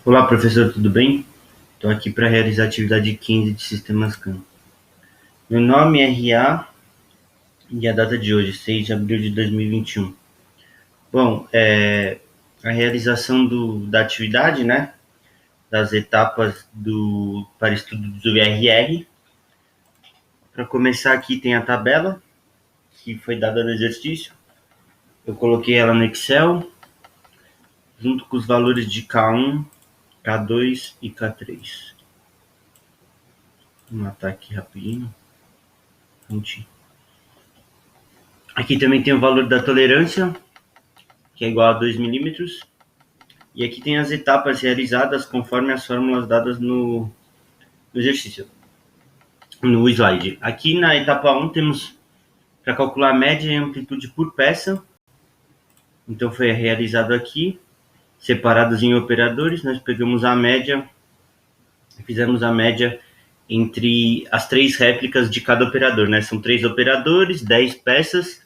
Olá, professor, tudo bem? Estou aqui para realizar a atividade 15 de Sistemas CAM. Meu nome é RA e a data de hoje, 6 de abril de 2021. Bom, a realização da atividade, né, das etapas para estudo do RR. Para começar aqui tem a tabela que foi dada no exercício. Eu coloquei ela no Excel, junto com os valores de K1, K2 e K3. Vou matar aqui rapidinho. Aqui também tem o valor da tolerância, que é igual a 2 milímetros. E aqui tem as etapas realizadas conforme as fórmulas dadas no exercício, no slide. Aqui na etapa 1 temos para calcular a média e amplitude por peça. Então foi realizado aqui, separados em operadores. Nós pegamos a média, fizemos a média entre as 3 réplicas de cada operador, né? São 3 operadores, 10 peças,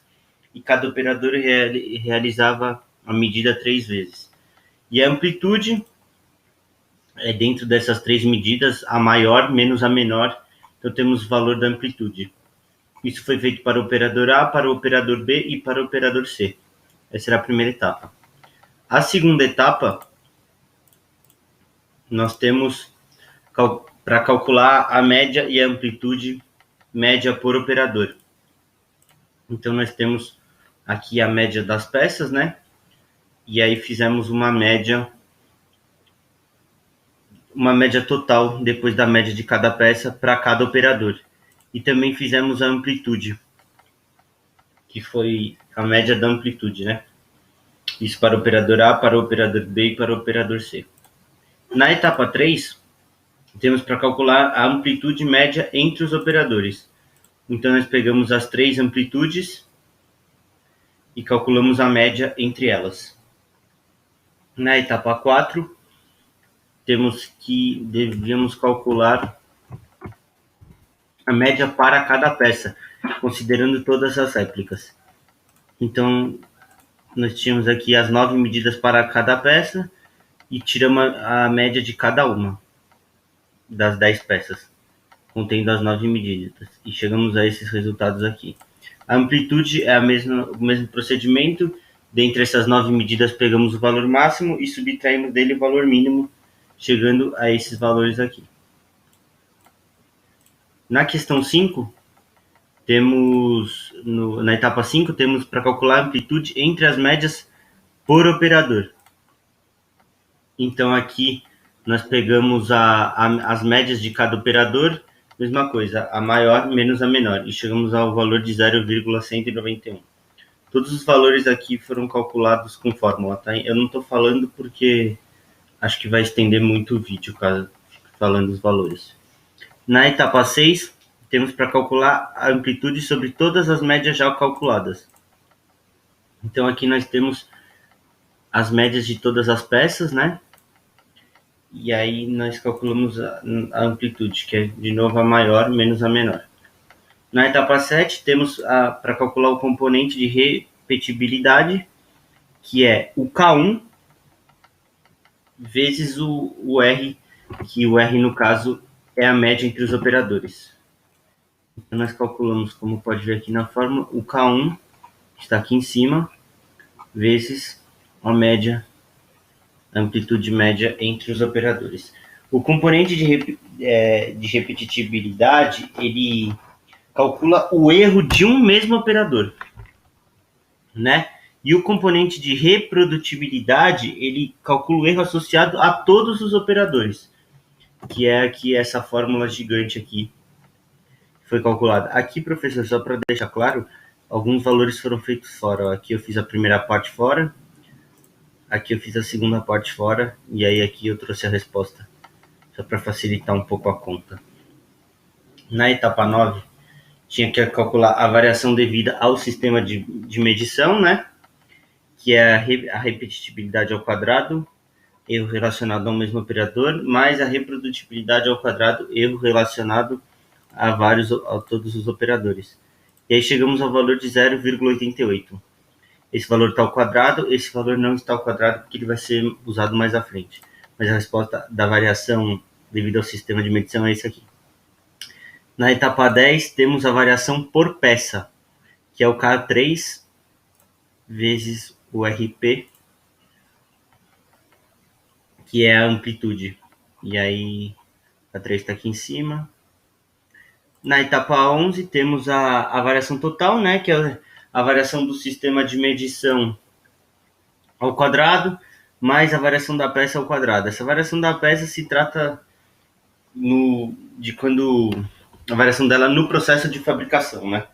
e cada operador realizava a medida 3 vezes. E a amplitude é dentro dessas 3 medidas, a maior menos a menor. Então temos o valor da amplitude. Isso foi feito para o operador A, para o operador B e para o operador C. Essa será a primeira etapa. A segunda etapa, nós temos para calcular a média e a amplitude média por operador. Então nós temos aqui a média das peças, né? E aí fizemos uma média total depois da média de cada peça para cada operador. E também fizemos a amplitude, que foi a média da amplitude, né? Isso para o operador A, para o operador B e para o operador C. Na etapa 3, temos para calcular a amplitude média entre os operadores. Então, nós pegamos as 3 amplitudes e calculamos a média entre elas. Na etapa 4, devíamos calcular a média para cada peça, considerando todas as réplicas. Então, nós tínhamos aqui as 9 medidas para cada peça e tiramos a média de cada uma das 10 peças, contendo as 9 medidas, e chegamos a esses resultados aqui. A amplitude é o mesmo procedimento. Dentre essas 9 medidas, pegamos o valor máximo e subtraímos dele o valor mínimo, chegando a esses valores aqui. Na questão 5, na etapa 5, temos para calcular a amplitude entre as médias por operador. Então aqui nós pegamos as médias de cada operador, mesma coisa, a maior menos a menor, e chegamos ao valor de 0,191. Todos os valores aqui foram calculados com fórmula, tá? Eu não estou falando porque acho que vai estender muito o vídeo, caso fique falando os valores. Na etapa 6, temos para calcular a amplitude sobre todas as médias já calculadas. Então aqui nós temos as médias de todas as peças, né? E aí nós calculamos a amplitude, que é de novo a maior menos a menor. Na etapa 7, temos para calcular o componente de repetibilidade, que é o K1 vezes o R, que o R no caso é a média entre os operadores. Então nós calculamos, como pode ver aqui na fórmula, o K1 está aqui em cima, vezes a média, a amplitude média entre os operadores. O componente de repetitividade, ele calcula o erro de um mesmo operador, né? E o componente de reprodutibilidade, ele calcula o erro associado a todos os operadores, que é aqui essa fórmula gigante aqui, que foi calculada. Aqui, professor, só para deixar claro, alguns valores foram feitos fora. Aqui eu fiz a primeira parte fora, aqui eu fiz a segunda parte fora, e aí aqui eu trouxe a resposta, só para facilitar um pouco a conta. Na etapa 9, tinha que calcular a variação devida ao sistema de medição, né? Que é a repetitibilidade ao quadrado, erro relacionado ao mesmo operador, mais a reprodutibilidade ao quadrado, erro relacionado a todos os operadores. E aí chegamos ao valor de 0,88. Esse valor está ao quadrado, esse valor não está ao quadrado porque ele vai ser usado mais à frente. mas a resposta da variação devido ao sistema de medição é esse aqui. Na etapa 10, temos a variação por peça, que é o K3 vezes o RP, que é a amplitude. E aí, a 3 está aqui em cima. Na etapa 11, temos a variação total, né, que é a variação do sistema de medição ao quadrado, mais a variação da peça ao quadrado. Essa variação da peça se trata de quando a variação dela no processo de fabricação, né?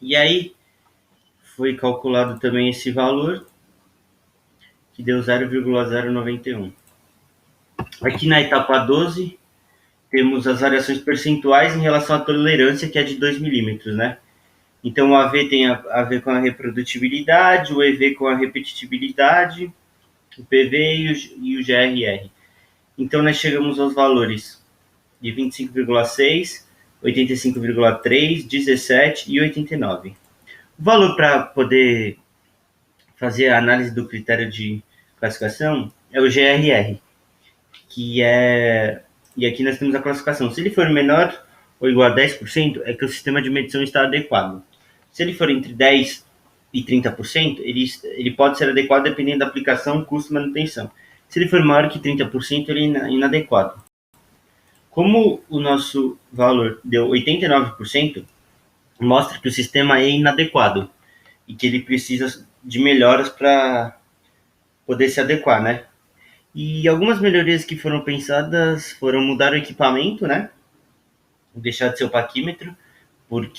E aí foi calculado também esse valor, que deu 0,091. Aqui na etapa 12, temos as variações percentuais em relação à tolerância, que é de 2 milímetros, né? Então, o AV tem a ver com a reprodutibilidade, o EV com a repetitibilidade, o PV e o GRR. Então, nós chegamos aos valores de 25,6, 85,3, 17 e 89. O valor para poder fazer a análise do critério de classificação é o GRR, que é... E aqui nós temos a classificação. Se ele for menor ou igual a 10%, é que o sistema de medição está adequado. Se ele for entre 10% e 30%, ele pode ser adequado dependendo da aplicação, custo e manutenção. Se ele for maior que 30%, ele é inadequado. Como o nosso valor deu 89%, mostra que o sistema é inadequado e que ele precisa de melhoras para poder se adequar, né? E algumas melhorias que foram pensadas foram mudar o equipamento, né? Deixar de ser o paquímetro,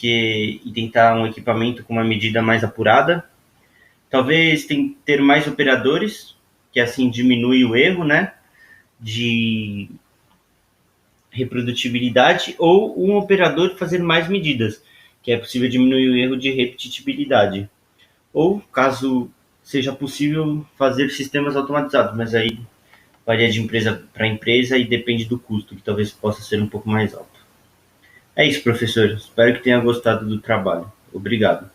e tentar um equipamento com uma medida mais apurada. Talvez ter mais operadores, que assim diminui o erro, né? De reprodutibilidade, ou um operador fazer mais medidas, que é possível diminuir o erro de repetitibilidade. Ou, caso seja possível, fazer sistemas automatizados, mas aí varia de empresa para empresa e depende do custo, que talvez possa ser um pouco mais alto. É isso, professor. Espero que tenha gostado do trabalho. Obrigado.